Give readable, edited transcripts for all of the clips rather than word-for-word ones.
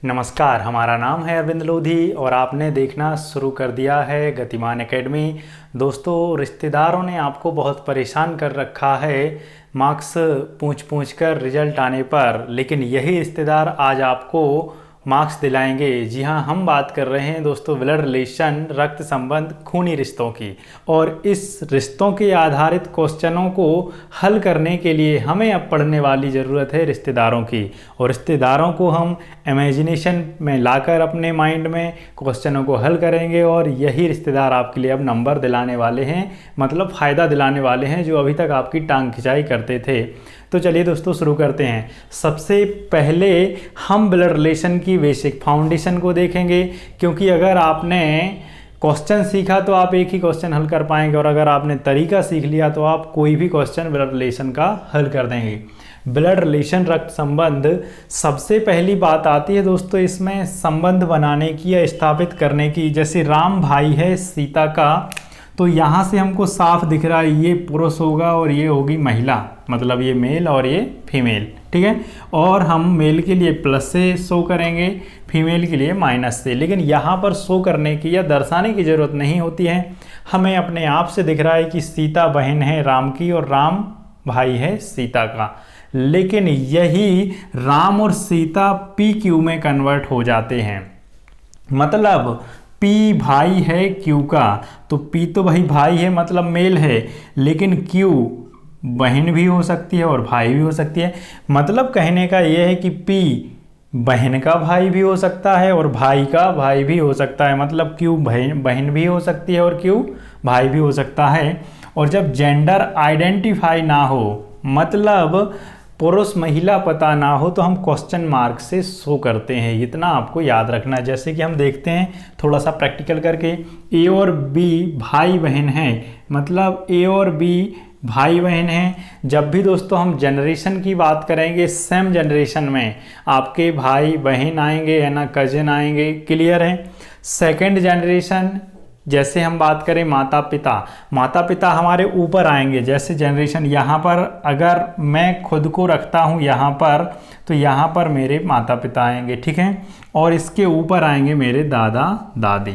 नमस्कार, हमारा नाम है अरविंद लोधी और आपने देखना शुरू कर दिया है गतिमान एकेडमी। दोस्तों, रिश्तेदारों ने आपको बहुत परेशान कर रखा है मार्क्स पूछ कर रिजल्ट आने पर, लेकिन यही रिश्तेदार आज आपको मार्क्स दिलाएंगे। जी हाँ, हम बात कर रहे हैं दोस्तों ब्लड रिलेशन, रक्त संबंध, खूनी रिश्तों की। और इस रिश्तों के आधारित क्वेश्चनों को हल करने के लिए हमें अब पढ़ने वाली ज़रूरत है रिश्तेदारों की। और रिश्तेदारों को हम इमेजिनेशन में लाकर अपने माइंड में क्वेश्चनों को हल करेंगे और यही रिश्तेदार आपके लिए अब नंबर दिलाने वाले हैं, मतलब फ़ायदा दिलाने वाले हैं, जो अभी तक आपकी टांग खिंचाई करते थे। तो चलिए दोस्तों शुरू करते हैं। सबसे पहले हम ब्लड रिलेशन की बेसिक फाउंडेशन को देखेंगे, क्योंकि अगर आपने क्वेश्चन सीखा तो आप एक ही क्वेश्चन हल कर पाएंगे, और अगर आपने तरीका सीख लिया तो आप कोई भी क्वेश्चन ब्लड रिलेशन का हल कर देंगे। ब्लड रिलेशन, रक्त संबंध, सबसे पहली बात आती है दोस्तों इसमें संबंध बनाने की या स्थापित करने की। जैसे राम भाई है सीता का, तो यहाँ से हमको साफ दिख रहा है ये पुरुष होगा और ये होगी महिला, मतलब ये मेल और ये फीमेल, ठीक है। और हम मेल के लिए प्लस से शो करेंगे, फीमेल के लिए माइनस से। लेकिन यहाँ पर शो करने की या दर्शाने की ज़रूरत नहीं होती है, हमें अपने आप से दिख रहा है कि सीता बहन है राम की और राम भाई है सीता का। लेकिन यही राम और सीता पी क्यू में कन्वर्ट हो जाते हैं, मतलब P भाई है Q का, तो P तो भाई है मतलब मेल है, लेकिन Q बहन भी हो सकती है और भाई भी हो सकती है। मतलब कहने का यह है कि P बहन का भाई भी हो सकता है और भाई का भाई भी हो सकता है, मतलब Q बहन भी हो सकती है और Q भाई भी हो सकता है। और जब जेंडर आइडेंटिफाई ना हो, मतलब पुरुष महिला पता ना हो, तो हम क्वेश्चन मार्क से शो करते हैं। इतना आपको याद रखना। जैसे कि हम देखते हैं थोड़ा सा प्रैक्टिकल करके, ए और बी भाई बहन हैं, मतलब ए और बी भाई बहन हैं। जब भी दोस्तों हम जनरेशन की बात करेंगे, सेम जनरेशन में आपके भाई बहन आएंगे है ना, कजिन आएंगे, क्लियर है। सेकेंड जनरेशन, जैसे हम बात करें माता पिता, माता पिता हमारे ऊपर आएंगे। जैसे जनरेशन यहाँ पर अगर मैं खुद को रखता हूँ यहाँ पर, तो यहाँ पर मेरे माता पिता आएंगे, ठीक है। और इसके ऊपर आएंगे मेरे दादा दादी,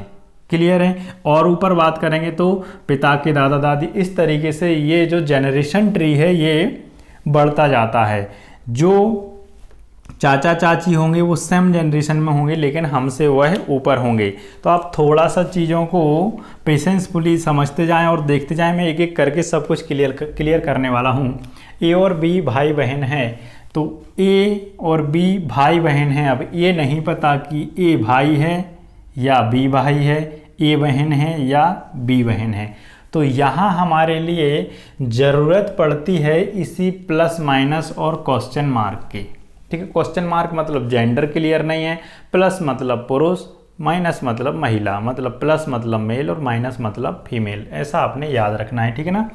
क्लियर है। और ऊपर बात करेंगे तो पिता के दादा दादी। इस तरीके से ये जो जनरेशन ट्री है ये बढ़ता जाता है। जो चाचा चाची होंगे वो सेम जनरेशन में होंगे, लेकिन हमसे वह ऊपर होंगे। तो आप थोड़ा सा चीज़ों को पेशेंसफुली समझते जाएं और देखते जाएं। मैं एक एक करके सब कुछ क्लियर करने वाला हूं। ए और बी भाई बहन है, तो ए और बी भाई बहन हैं। अब ये नहीं पता कि ए भाई है या बी भाई है, ए बहन है या बी बहन है। तो यहाँ हमारे लिए ज़रूरत पड़ती है इसी प्लस माइनस और क्वेश्चन मार्क की, ठीक है। क्वेश्चन मार्क मतलब जेंडर क्लियर नहीं है, प्लस मतलब पुरुष, माइनस मतलब महिला, मतलब प्लस मतलब मेल और माइनस मतलब फीमेल। ऐसा आपने याद रखना है, ठीक है ना।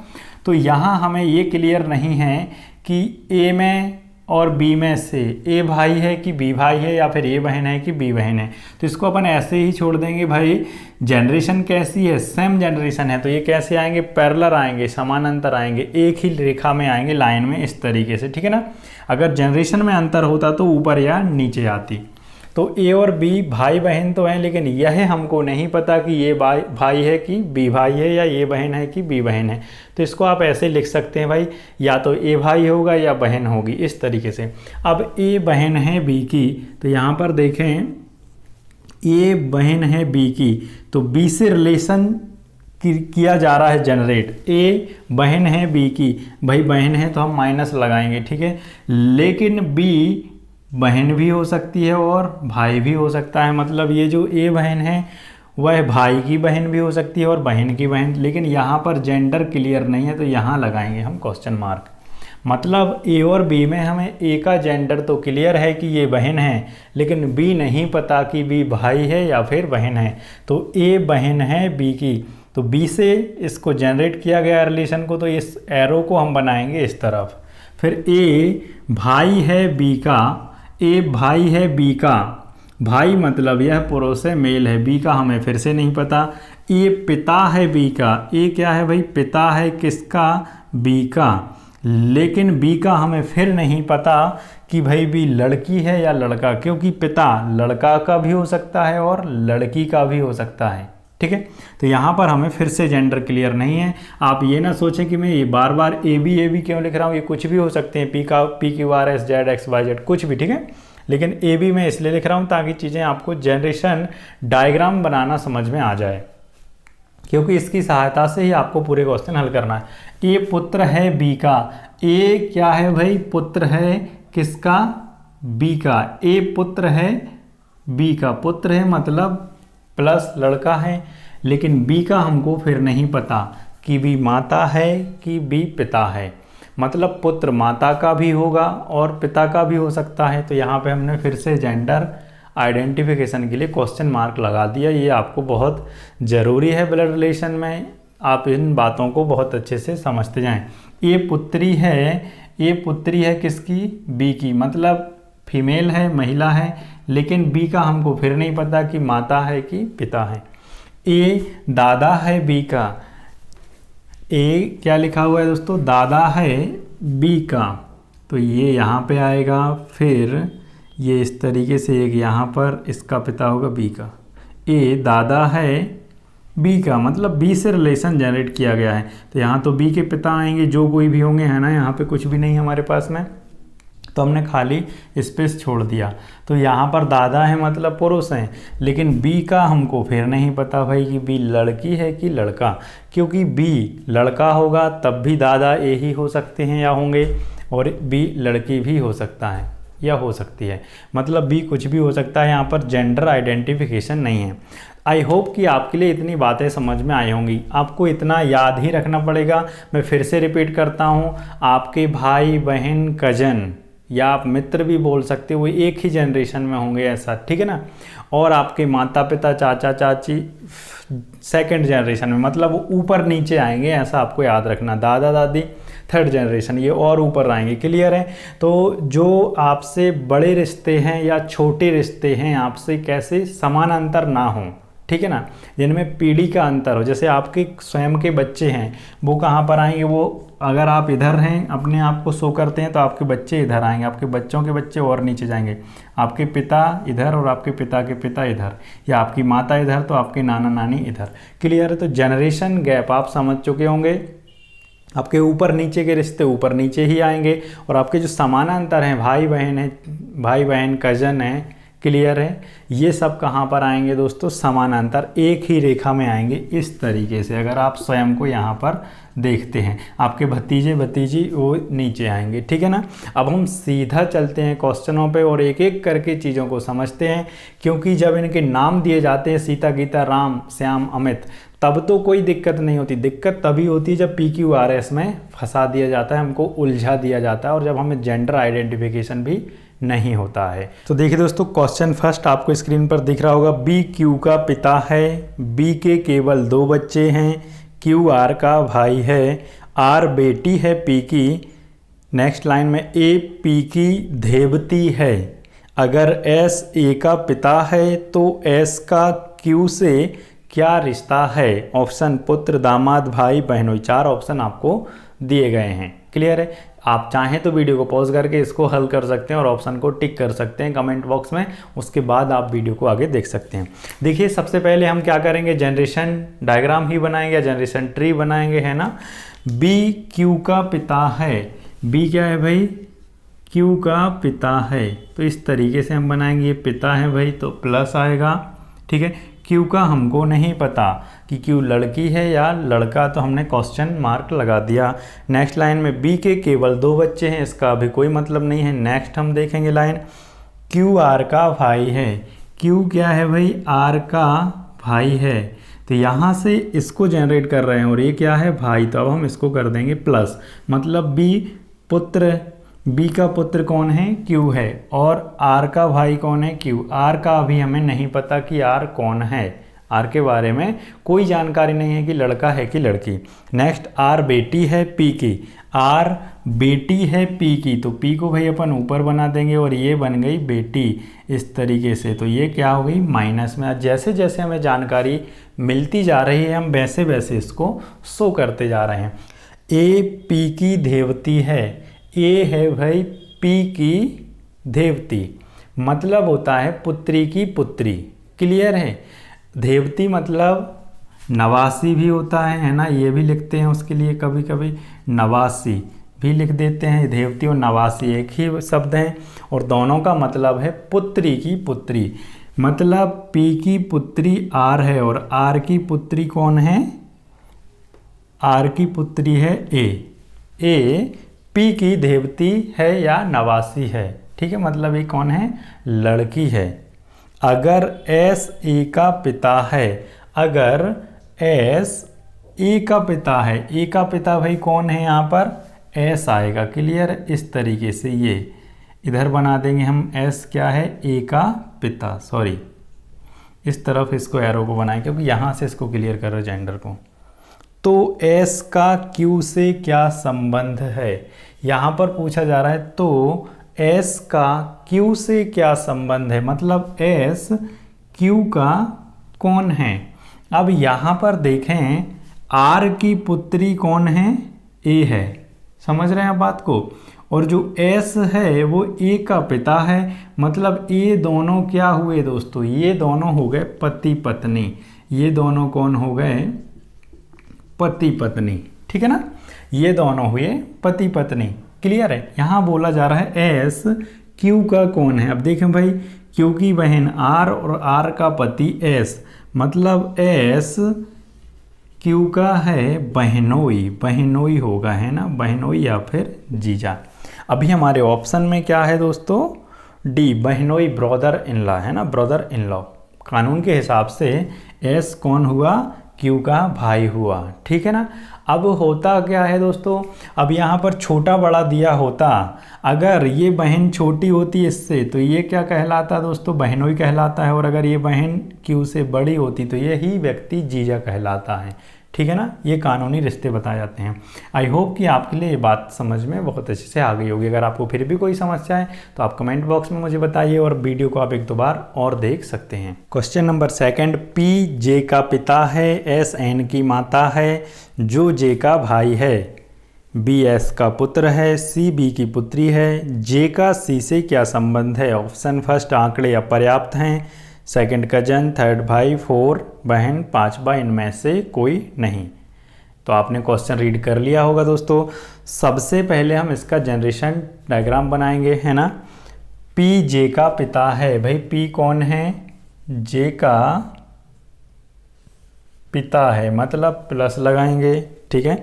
तो यहाँ हमें ये क्लियर नहीं है कि ए में और बी में से ए भाई है कि बी भाई है, या फिर ए बहन है कि बी बहन है। तो इसको अपन ऐसे ही छोड़ देंगे। भाई जनरेशन कैसी है, सेम जनरेशन है, तो ये कैसे आएंगे, पैरेलल आएंगे, समानांतर आएंगे, एक ही रेखा में आएंगे, लाइन में, इस तरीके से, ठीक है ना। अगर जनरेशन में अंतर होता तो ऊपर या नीचे आती। तो ए और बी भाई बहन तो हैं, लेकिन यह हमको नहीं पता कि ये भाई है कि बी भाई है, या ये बहन है कि बी बहन है। तो इसको आप ऐसे लिख सकते हैं भाई, या तो ए भाई होगा या बहन होगी, इस तरीके से। अब ए बहन है बी की, तो यहाँ पर देखें ए बहन है बी की, तो बी से रिलेशन किया जा रहा है जनरेट। ए बहन है बी की, भाई बहन है तो हम माइनस लगाएंगे, ठीक है। लेकिन बी बहन भी हो सकती है और भाई भी हो सकता है, मतलब ये जो ए बहन है वह भाई की बहन भी हो सकती है और बहन की बहन। लेकिन यहाँ पर जेंडर क्लियर नहीं है, तो यहाँ लगाएंगे हम क्वेश्चन मार्क। मतलब ए और बी में हमें ए का जेंडर तो क्लियर है कि ये बहन है, लेकिन बी नहीं पता कि बी भाई है या फिर बहन है। तो ए बहन है बी की, तो बी से इसको जनरेट किया गया रिलेशन को, तो इस एरो को हम बनाएंगे इस तरफ। फिर ए भाई है बी का, ए भाई है बी का, भाई मतलब यह पुरुष है, मेल है, बी का हमें फिर से नहीं पता। ए पिता है बी का, ए क्या है भाई, पिता है किसका, बी का। लेकिन बी का हमें फिर नहीं पता कि भाई बी लड़की है या लड़का, क्योंकि पिता लड़का का भी हो सकता है और लड़की का भी हो सकता है। ठीक है, तो यहाँ पर हमें फिर से जेंडर क्लियर नहीं है। आप ये ना सोचें कि मैं ये बार बार ए बी क्यों लिख रहा हूँ, ये कुछ भी हो सकते हैं, P Q R S Z X Y Z कुछ भी। ठीक है, लेकिन ए बी मैं इसलिए लिख रहा हूँ ताकि चीज़ें आपको जनरेशन डायग्राम बनाना समझ में आ जाए, क्योंकि इसकी सहायता से ही आपको पूरे क्वेश्चन हल करना है। ए पुत्र है बी का, ए क्या है भाई, पुत्र है किसका, बी का। ए पुत्र है बी का, पुत्र है मतलब प्लस लड़का है, लेकिन बी का हमको फिर नहीं पता कि बी माता है कि बी पिता है। मतलब पुत्र माता का भी होगा और पिता का भी हो सकता है। तो यहाँ पे हमने फिर से जेंडर आइडेंटिफिकेशन के लिए क्वेश्चन मार्क लगा दिया। ये आपको बहुत ज़रूरी है ब्लड रिलेशन में, आप इन बातों को बहुत अच्छे से समझते जाएं। ये पुत्री है किसकी, बी की, मतलब फीमेल है, महिला है, लेकिन बी का हमको फिर नहीं पता कि माता है कि पिता है। ए दादा है बी का, ए क्या लिखा हुआ है दोस्तों, दादा है बी का, तो ये यहाँ पे आएगा। फिर ये इस तरीके से एक यहाँ पर इसका पिता होगा बी का। ए दादा है बी का, मतलब बी से रिलेशन जनरेट किया गया है, तो यहाँ तो बी के पिता आएंगे जो कोई भी होंगे, है ना। यहाँ पे कुछ भी नहीं है हमारे पास में, तो हमने खाली स्पेस छोड़ दिया। तो यहाँ पर दादा है मतलब पुरुष हैं, लेकिन बी का हमको फिर नहीं पता भाई कि बी लड़की है कि लड़का, क्योंकि बी लड़का होगा तब भी दादा ए ही हो सकते हैं या होंगे, और बी लड़की भी हो सकता है या हो सकती है, मतलब बी कुछ भी हो सकता है। यहाँ पर जेंडर आइडेंटिफिकेशन नहीं है। आई होप कि आपके लिए इतनी बातें समझ में आई होंगी। आपको इतना याद ही रखना पड़ेगा, मैं फिर से रिपीट करता हूँ, आपके भाई बहन कजन या आप मित्र भी बोल सकते हो, वो एक ही जनरेशन में होंगे ऐसा, ठीक है ना। और आपके माता पिता चाचा चाची सेकंड जनरेशन में, मतलब वो ऊपर नीचे आएंगे, ऐसा आपको याद रखना। दादा दादी थर्ड जनरेशन, ये और ऊपर आएंगे। क्लियर है। तो जो आपसे बड़े रिश्ते हैं या छोटे रिश्ते हैं, आपसे कैसे समान अंतर ना हो, ठीक है ना, जिनमें पीढ़ी का अंतर हो। जैसे आपके स्वयं के बच्चे हैं, वो कहाँ पर आएंगे, वो अगर आप इधर हैं अपने आप को शो करते हैं तो आपके बच्चे इधर आएंगे, आपके बच्चों के बच्चे और नीचे जाएंगे, आपके पिता इधर और आपके पिता के पिता इधर, या आपकी माता इधर तो आपके नाना नानी इधर। क्लियर है। तो जनरेशन गैप आप समझ चुके होंगे। आपके ऊपर नीचे के रिश्ते ऊपर नीचे ही आएंगे, और आपके जो समानांतर हैं, भाई बहन कजन है, क्लियर है, ये सब कहाँ पर आएंगे दोस्तों, समानांतर एक ही रेखा में आएंगे इस तरीके से। अगर आप स्वयं को यहाँ पर देखते हैं, आपके भतीजी वो नीचे आएंगे, ठीक है ना। अब हम सीधा चलते हैं क्वेश्चनों पे और एक एक करके चीज़ों को समझते हैं, क्योंकि जब इनके नाम दिए जाते हैं सीता, गीता, राम, श्याम, अमित, तब तो कोई दिक्कत नहीं होती। दिक्कत तभी होती है जब PQRS में फंसा दिया जाता है, हमको उलझा दिया जाता है, और जब हमें जेंडर आइडेंटिफिकेशन भी नहीं होता है। तो देखिए दोस्तों, क्वेश्चन फर्स्ट आपको स्क्रीन पर दिख रहा होगा। बी क्यू का पिता है, बी के केवल 2 बच्चे हैं, क्यू आर का भाई है, आर बेटी है पी की। नेक्स्ट लाइन में ए पी की धेवती है। अगर एस ए का पिता है तो एस का क्यू से क्या रिश्ता है। ऑप्शन पुत्र, दामाद, भाई, बहनोई, 4 ऑप्शन आपको दिए गए हैं। क्लियर है। आप चाहें तो वीडियो को पॉज करके इसको हल कर सकते हैं और ऑप्शन को टिक कर सकते हैं कमेंट बॉक्स में, उसके बाद आप वीडियो को आगे देख सकते हैं। देखिए, सबसे पहले हम क्या करेंगे, जनरेशन डायग्राम ही बनाएंगे या जनरेशन ट्री बनाएंगे, है ना। बी क्यू का पिता है, बी क्या है भाई, क्यू का पिता है, तो इस तरीके से हम बनाएंगे। ये पिता है भाई तो प्लस आएगा, ठीक है। क्यू का हमको नहीं पता कि क्यू लड़की है या लड़का, तो हमने क्वेश्चन मार्क लगा दिया। नेक्स्ट लाइन में बी के केवल 2 बच्चे हैं, इसका अभी कोई मतलब नहीं है। नेक्स्ट हम देखेंगे लाइन, क्यू आर का भाई है। क्यू क्या है भाई, आर का भाई है, तो यहाँ से इसको जनरेट कर रहे हैं, और ये क्या है भाई, तो अब हम इसको कर देंगे प्लस, मतलब बी पुत्र, बी का पुत्र कौन है, क्यू है, और आर का भाई कौन है, क्यू। आर का अभी हमें नहीं पता कि आर कौन है, आर के बारे में कोई जानकारी नहीं है कि लड़का है कि लड़की। नेक्स्ट, आर बेटी है पी की, आर बेटी है पी की, तो पी को भाई अपन ऊपर बना देंगे और ये बन गई बेटी इस तरीके से, तो ये क्या हो गई माइनस में। जैसे जैसे हमें जानकारी मिलती जा रही है हम वैसे वैसे इसको शो करते जा रहे हैं। ए पी की देवती है। ए है भाई पी की देवती, मतलब होता है पुत्री की पुत्री। क्लियर है। देवती मतलब नवासी भी होता है ना, ये भी लिखते हैं उसके लिए कभी कभी, नवासी भी लिख देते हैं। देवती और नवासी एक ही शब्द हैं और दोनों का मतलब है पुत्री की पुत्री। मतलब पी की पुत्री आर है और आर की पुत्री कौन है? आर की पुत्री है ए। ए पी की देवती है या नवासी है। ठीक है, मतलब ये कौन है? लड़की है। अगर एस ए का पिता है, अगर एस ए का पिता है, ए का पिता भाई कौन है? यहाँ पर एस आएगा। क्लियर? इस तरीके से ये इधर बना देंगे हम, एस क्या है? ए का पिता। सॉरी, इस तरफ इसको एरो को बनाएं क्योंकि यहाँ से इसको क्लियर कर रहे जेंडर को। तो एस का क्यू से क्या संबंध है, यहाँ पर पूछा जा रहा है। तो एस का क्यू से क्या संबंध है, मतलब एस क्यू का कौन है? अब यहाँ पर देखें, आर की पुत्री कौन है? ए है। समझ रहे हैं आप बात को? और जो एस है वो ए का पिता है, मतलब ये दोनों क्या हुए दोस्तों? ये दोनों हो गए पति पत्नी। ये दोनों कौन हो गए? पति पत्नी। ठीक है ना, ये दोनों हुए पति पत्नी। क्लियर है। यहाँ बोला जा रहा है एस क्यू का कौन है। अब देखें भाई, क्यू की बहन आर और आर का पति एस, मतलब एस क्यू का है बहनोई। बहनोई होगा, है ना, बहनोई या फिर जीजा। अभी हमारे ऑप्शन में क्या है दोस्तों? डी, बहनोई, ब्रदर इन लॉ, है ना, ब्रदर इन लॉ। कानून के हिसाब से एस कौन हुआ? क्यू का भाई हुआ। ठीक है ना। अब होता क्या है दोस्तों, अब यहाँ पर छोटा बड़ा दिया होता, अगर ये बहन छोटी होती इससे तो ये क्या कहलाता दोस्तों? बहनोई कहलाता है। और अगर ये बहन क्यू से बड़ी होती तो यही व्यक्ति जीजा कहलाता है। ठीक है ना, ये कानूनी रिश्ते बताए जाते हैं। आई होप कि आपके लिए ये बात समझ में बहुत अच्छे से आ गई होगी। अगर आपको फिर भी कोई समस्या है तो आप कमेंट बॉक्स में मुझे बताइए और वीडियो को आप एक दो बार और देख सकते हैं। क्वेश्चन नंबर सेकंड, पी जे का पिता है, एस एन की माता है, जो जे का भाई है, बी एस का पुत्र है, सी बी की पुत्री है, जे का सी से क्या संबंध है? ऑप्शन फर्स्ट, आंकड़े अपर्याप्त हैं, सेकंड कजन, थर्ड भाई, फोर बहन, पांचवा इनमें से कोई नहीं। तो आपने क्वेश्चन रीड कर लिया होगा दोस्तों। सबसे पहले हम इसका जनरेशन डायग्राम बनाएंगे, है ना। पी जे का पिता है, भाई पी कौन है? जे का पिता है, मतलब प्लस लगाएंगे। ठीक है।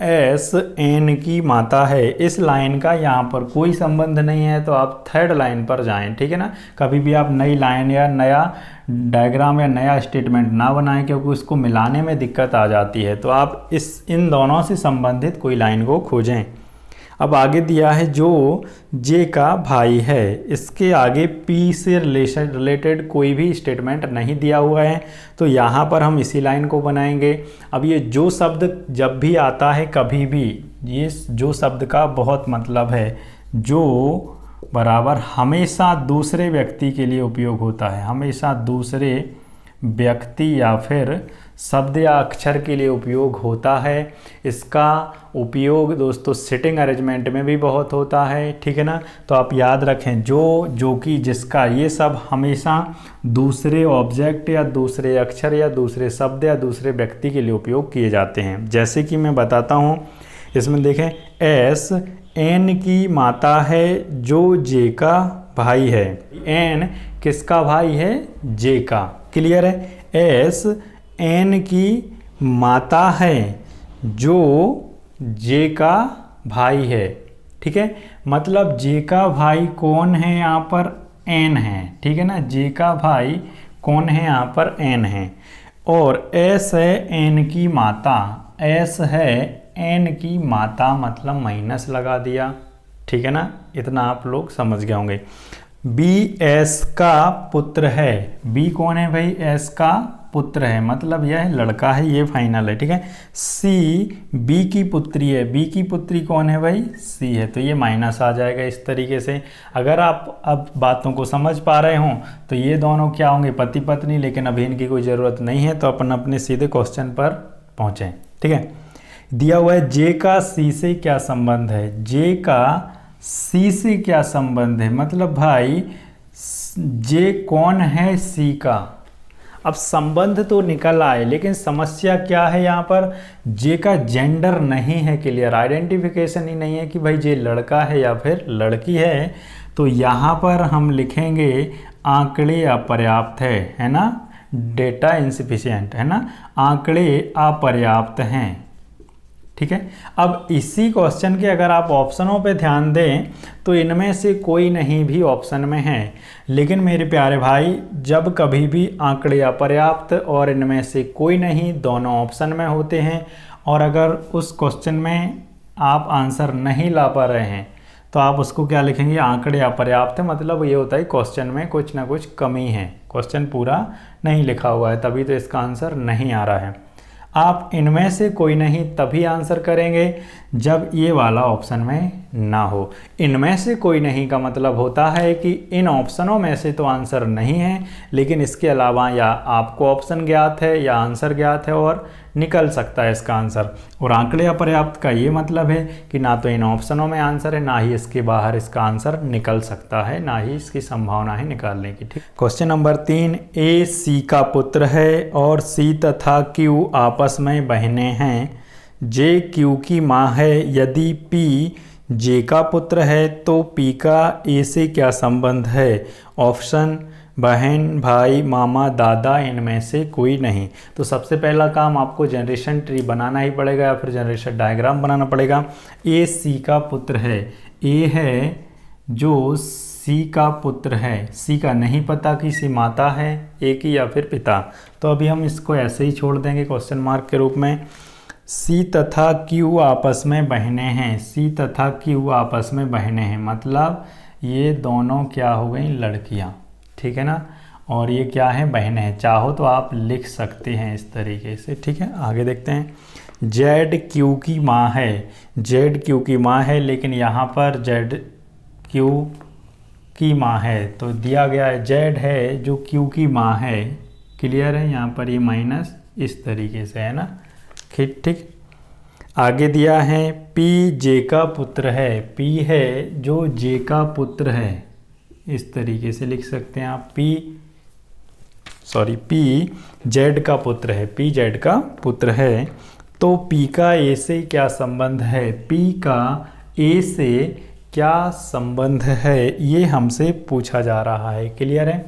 एस एन की माता है, इस लाइन का यहाँ पर कोई संबंध नहीं है तो आप थर्ड लाइन पर जाएं। ठीक है ना, कभी भी आप नई लाइन या नया डायग्राम या नया स्टेटमेंट ना बनाएं क्योंकि उसको मिलाने में दिक्कत आ जाती है। तो आप इन दोनों से संबंधित कोई लाइन को खोजें। अब आगे दिया है जो जे का भाई है, इसके आगे पी से रिलेटेड कोई भी स्टेटमेंट नहीं दिया हुआ है तो यहाँ पर हम इसी लाइन को बनाएंगे। अब ये जो शब्द जब भी आता है कभी भी, ये जो शब्द का बहुत मतलब है, जो बराबर हमेशा दूसरे व्यक्ति के लिए उपयोग होता है, हमेशा दूसरे व्यक्ति या फिर शब्द या अक्षर के लिए उपयोग होता है। इसका उपयोग दोस्तों सिटिंग अरेंजमेंट में भी बहुत होता है। ठीक है ना, तो आप याद रखें जो, जो कि, जिसका, ये सब हमेशा दूसरे ऑब्जेक्ट या दूसरे अक्षर या दूसरे शब्द या दूसरे व्यक्ति के लिए उपयोग किए जाते हैं। जैसे कि मैं बताता हूँ, इसमें देखें, एस एन की माता है जो जे का भाई है। एन किसका भाई है? जे का। क्लियर है। एस एन की माता है जो जे का भाई है। ठीक है, मतलब जे का भाई कौन है? यहाँ पर एन है। ठीक है ना, जे का भाई कौन है? यहाँ पर एन है। और एस है एन की माता, एस है एन की माता, मतलब माइनस लगा दिया। ठीक है ना, इतना आप लोग समझ गए होंगे। बी एस का पुत्र है, बी कौन है भाई? एस का पुत्र है, मतलब यह लड़का है, ये फाइनल है। ठीक है। सी बी की पुत्री है, बी की पुत्री कौन है भाई? सी है, तो ये माइनस आ जाएगा इस तरीके से। अगर आप अब बातों को समझ पा रहे हों तो ये दोनों क्या होंगे? पति पत्नी, लेकिन अभी इनकी कोई ज़रूरत नहीं है तो अपन अपने सीधे क्वेश्चन पर पहुँचें। ठीक है। दिया हुआ है जे का सी से क्या संबंध है, जे का सी से क्या संबंध है, मतलब भाई जे कौन है सी का। अब संबंध तो निकल आए, लेकिन समस्या क्या है यहाँ पर, जे का जेंडर नहीं है क्लियर, आइडेंटिफिकेशन ही नहीं है कि भाई जे लड़का है या फिर लड़की है। तो यहाँ पर हम लिखेंगे आंकड़े अपर्याप्त है ना, डेटा इनसफिशिएंट है ना, आंकड़े अपर्याप्त हैं। ठीक है। अब इसी क्वेश्चन के अगर आप ऑप्शनों पे ध्यान दें तो इनमें से कोई नहीं भी ऑप्शन में है, लेकिन मेरे प्यारे भाई जब कभी भी आंकड़े अपर्याप्त और इनमें से कोई नहीं दोनों ऑप्शन में होते हैं, और अगर उस क्वेश्चन में आप आंसर नहीं ला पा रहे हैं तो आप उसको क्या लिखेंगे, आंकड़े अपर्याप्त है, मतलब ये होता है क्वेश्चन में कुछ ना कुछ कमी है, क्वेश्चन पूरा नहीं लिखा हुआ है, तभी तो इसका आंसर नहीं आ रहा है। आप इनमें से कोई नहीं तभी आंसर करेंगे जब ये वाला ऑप्शन में ना हो। इनमें से कोई नहीं का मतलब होता है कि इन ऑप्शनों में से तो आंसर नहीं है, लेकिन इसके अलावा या आपको ऑप्शन ज्ञात है या आंसर ज्ञात है और निकल सकता है इसका आंसर। और आंकड़े अपर्याप्त का ये मतलब है कि ना तो इन ऑप्शनों में आंसर है, ना ही इसके बाहर इसका आंसर निकल सकता है, ना ही इसकी संभावना है निकालने की। ठीक। क्वेश्चन नंबर 3, ए सी का पुत्र है और सी तथा क्यू आपस में बहने हैं। जे क्यू की माँ है, यदि पी जे का पुत्र है तो पी का ए से क्या संबंध है। ऑप्शन बहन, भाई, मामा, दादा, इनमें से कोई नहीं। तो सबसे पहला काम आपको जनरेशन ट्री बनाना ही पड़ेगा या फिर जनरेशन डायग्राम बनाना पड़ेगा। ए सी का पुत्र है, ए है जो सी का पुत्र है, सी का नहीं पता कि सी माता है ए की या फिर पिता, तो अभी हम इसको ऐसे ही छोड़ देंगे क्वेश्चन मार्क के रूप में। सी तथा क्यू आपस में बहने हैं, सी तथा क्यू आपस में बहने हैं, मतलब ये दोनों क्या हो गई, लड़कियां। ठीक है ना, और ये क्या है, बहनें हैं। चाहो तो आप लिख सकते हैं इस तरीके से। ठीक है, आगे देखते हैं। जेड क्यू की माँ है, जेड क्यू की माँ है, लेकिन यहाँ पर जेड क्यू की माँ है तो दिया गया है जेड है जो क्यू की माँ है। क्लियर है, यहाँ पर ये माइनस इस तरीके से है ना। ठीक। आगे दिया है पी जे का पुत्र है, पी है जो जे का पुत्र है, इस तरीके से लिख सकते हैं आप। पी जेड का पुत्र है, पी जेड का पुत्र है, तो पी का ए से क्या संबंध है, पी का ए से क्या संबंध है, ये हमसे पूछा जा रहा है। क्लियर है,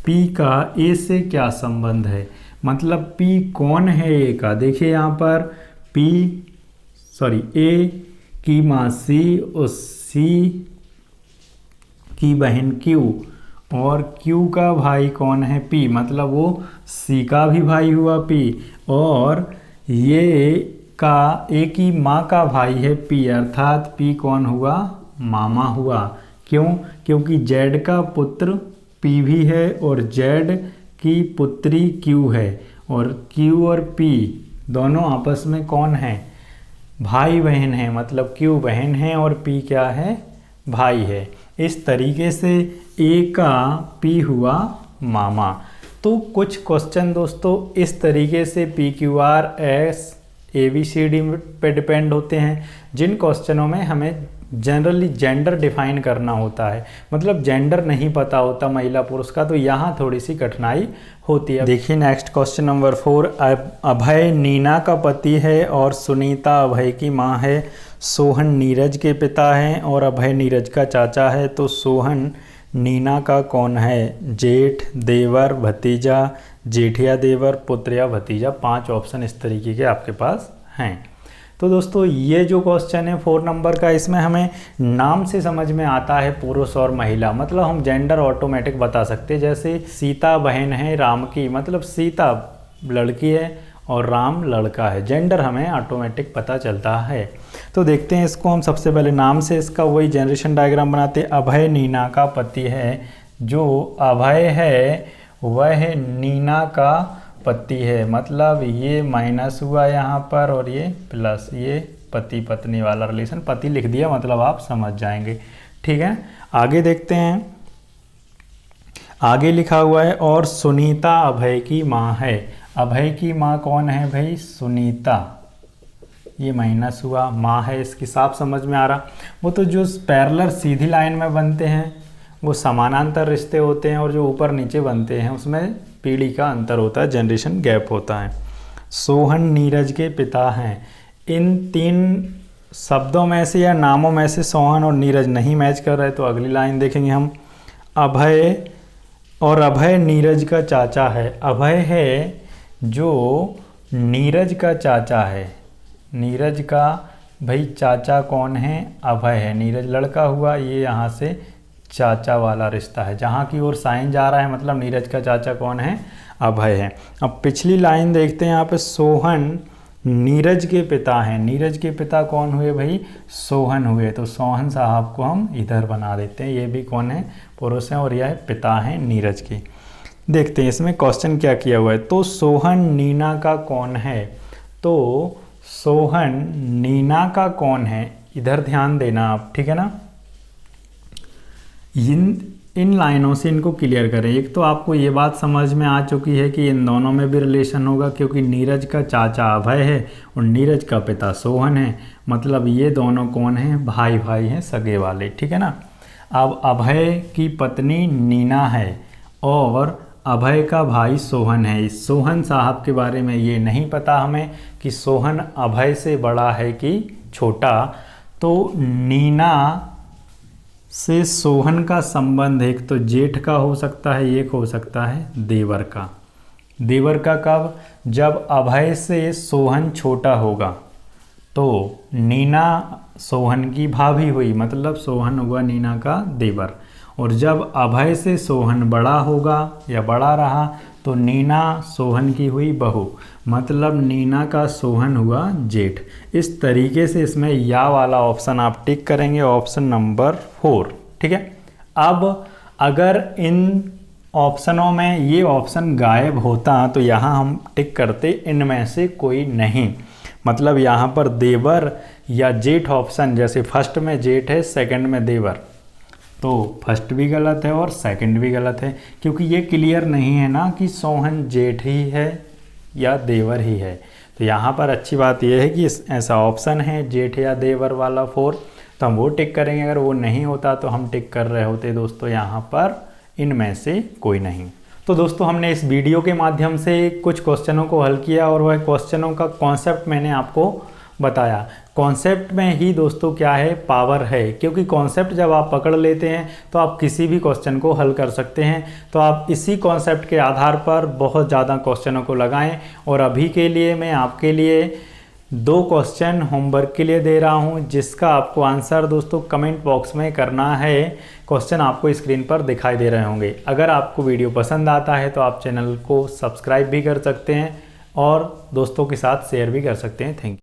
पी का ए से क्या संबंध है, मतलब पी कौन है ए का। देखिए यहाँ पर ए की माँ सी, उस सी की बहन क्यू, और क्यू का भाई कौन है, पी, मतलब वो सी का भी भाई हुआ पी, और ये का ए की माँ का भाई है पी, अर्थात पी कौन हुआ, मामा हुआ। क्यों, क्योंकि जेड का पुत्र पी भी है और जेड की पुत्री क्यू है, और क्यू और पी दोनों आपस में कौन है, भाई बहन है, मतलब क्यू बहन है और पी क्या है, भाई है। इस तरीके से ए का पी हुआ मामा। तो कुछ क्वेश्चन दोस्तों इस तरीके से P Q R S A B C D पे डिपेंड होते हैं, जिन क्वेश्चनों में हमें जनरली जेंडर डिफाइन करना होता है, मतलब जेंडर नहीं पता होता महिला पुरुष का, तो यहाँ थोड़ी सी कठिनाई होती है। देखिए नेक्स्ट क्वेश्चन नंबर 4, अभय नीना का पति है और सुनीता अभय की माँ है। सोहन नीरज के पिता हैं और अभय नीरज का चाचा है, तो सोहन नीना का कौन है, जेठ, देवर, भतीजा, जेठिया देवर, पुत्र या भतीजा। 5 ऑप्शन इस तरीके के आपके पास हैं। तो दोस्तों ये जो क्वेश्चन है 4 नंबर का, इसमें हमें नाम से समझ में आता है पुरुष और महिला, मतलब हम जेंडर ऑटोमेटिक बता सकते हैं। जैसे सीता बहन है राम की, मतलब सीता लड़की है और राम लड़का है, जेंडर हमें ऑटोमेटिक पता चलता है। तो देखते हैं इसको हम सबसे पहले नाम से इसका वही जनरेशन डायग्राम बनाते हैं। अभय नीना का पति है, जो अभय है वह नीना का पति है, मतलब ये माइनस हुआ यहाँ पर और ये प्लस, ये पति पत्नी वाला रिलेशन, पति लिख दिया मतलब आप समझ जाएंगे। ठीक है, आगे देखते हैं। आगे लिखा हुआ है और सुनीता अभय की माँ है। अभय की माँ कौन है भाई, सुनीता। ये माइनस हुआ, माँ है, इसकी साफ समझ में आ रहा। वो तो जो पैरेलल सीधी लाइन में बनते हैं वो समानांतर रिश्ते होते हैं, और जो ऊपर नीचे बनते हैं उसमें पीढ़ी का अंतर होता है, जनरेशन गैप होता है। सोहन नीरज के पिता हैं। इन 3 शब्दों में से या नामों में से सोहन और नीरज नहीं मैच कर रहे, तो अगली लाइन देखेंगे हम। अभय, और अभय नीरज का चाचा है। अभय है जो नीरज का चाचा है। नीरज का भाई चाचा कौन है? अभय है। नीरज लड़का हुआ, ये यहाँ से चाचा वाला रिश्ता है, जहाँ की ओर साइन जा रहा है, मतलब नीरज का चाचा कौन है? अभय है। अब पिछली लाइन देखते हैं यहाँ पे, सोहन नीरज के पिता हैं। नीरज के पिता कौन हुए भाई? सोहन हुए। तो सोहन साहब को हम इधर बना देते हैं, ये भी कौन है? पुरुष हैं, और यह पिता हैं नीरज के। देखते हैं इसमें क्वेश्चन क्या किया हुआ है। तो सोहन नीना का कौन है? तो सोहन नीना का कौन है? इधर ध्यान देना आप, ठीक है ना। इन लाइनों से इनको क्लियर करें। एक तो आपको ये बात समझ में आ चुकी है कि इन दोनों में भी रिलेशन होगा, क्योंकि नीरज का चाचा अभय है और नीरज का पिता सोहन है, मतलब ये दोनों कौन हैं? भाई भाई हैं, सगे वाले, ठीक है ना। अब अभय की पत्नी नीना है और अभय का भाई सोहन है। इस सोहन साहब के बारे में ये नहीं पता हमें कि सोहन अभय से बड़ा है कि छोटा। तो नीना से सोहन का संबंध एक तो जेठ का हो सकता है, एक हो सकता है देवर का। देवर का कब? जब अभय से सोहन छोटा होगा। तो नीना सोहन की भाभी हुई, मतलब सोहन हुआ नीना का देवर। और जब अभय से सोहन बड़ा होगा या बड़ा रहा, तो नीना सोहन की हुई बहू, मतलब नीना का सोहन हुआ जेठ। इस तरीके से इसमें या वाला ऑप्शन आप टिक करेंगे, ऑप्शन नंबर 4, ठीक है। अब अगर इन ऑप्शनों में ये ऑप्शन गायब होता तो यहाँ हम टिक करते इनमें से कोई नहीं, मतलब यहाँ पर देवर या जेठ ऑप्शन, जैसे फर्स्ट में जेठ है, सेकंड में देवर, तो फर्स्ट भी गलत है और सेकंड भी गलत है, क्योंकि ये क्लियर नहीं है ना कि सोहन जेठ ही है या देवर ही है। तो यहाँ पर अच्छी बात यह है कि ऐसा ऑप्शन है जेठ या देवर वाला 4, तो हम वो टिक करेंगे। अगर वो नहीं होता तो हम टिक कर रहे होते दोस्तों यहाँ पर इनमें से कोई नहीं। तो दोस्तों हमने इस वीडियो के माध्यम से कुछ क्वेश्चनों को हल किया, और वह क्वेश्चनों का कॉन्सेप्ट मैंने आपको बताया। कॉन्सेप्ट में ही दोस्तों क्या है? पावर है, क्योंकि कॉन्सेप्ट जब आप पकड़ लेते हैं तो आप किसी भी क्वेश्चन को हल कर सकते हैं। तो आप इसी कॉन्सेप्ट के आधार पर बहुत ज़्यादा क्वेश्चनों को लगाएं। और अभी के लिए मैं आपके लिए 2 क्वेश्चन होमवर्क के लिए दे रहा हूं, जिसका आपको आंसर दोस्तों कमेंट बॉक्स में करना है। क्वेश्चन आपको स्क्रीन पर दिखाई दे रहे होंगे। अगर आपको वीडियो पसंद आता है तो आप चैनल को सब्सक्राइब भी कर सकते हैं और दोस्तों के साथ शेयर भी कर सकते हैं। Thank you.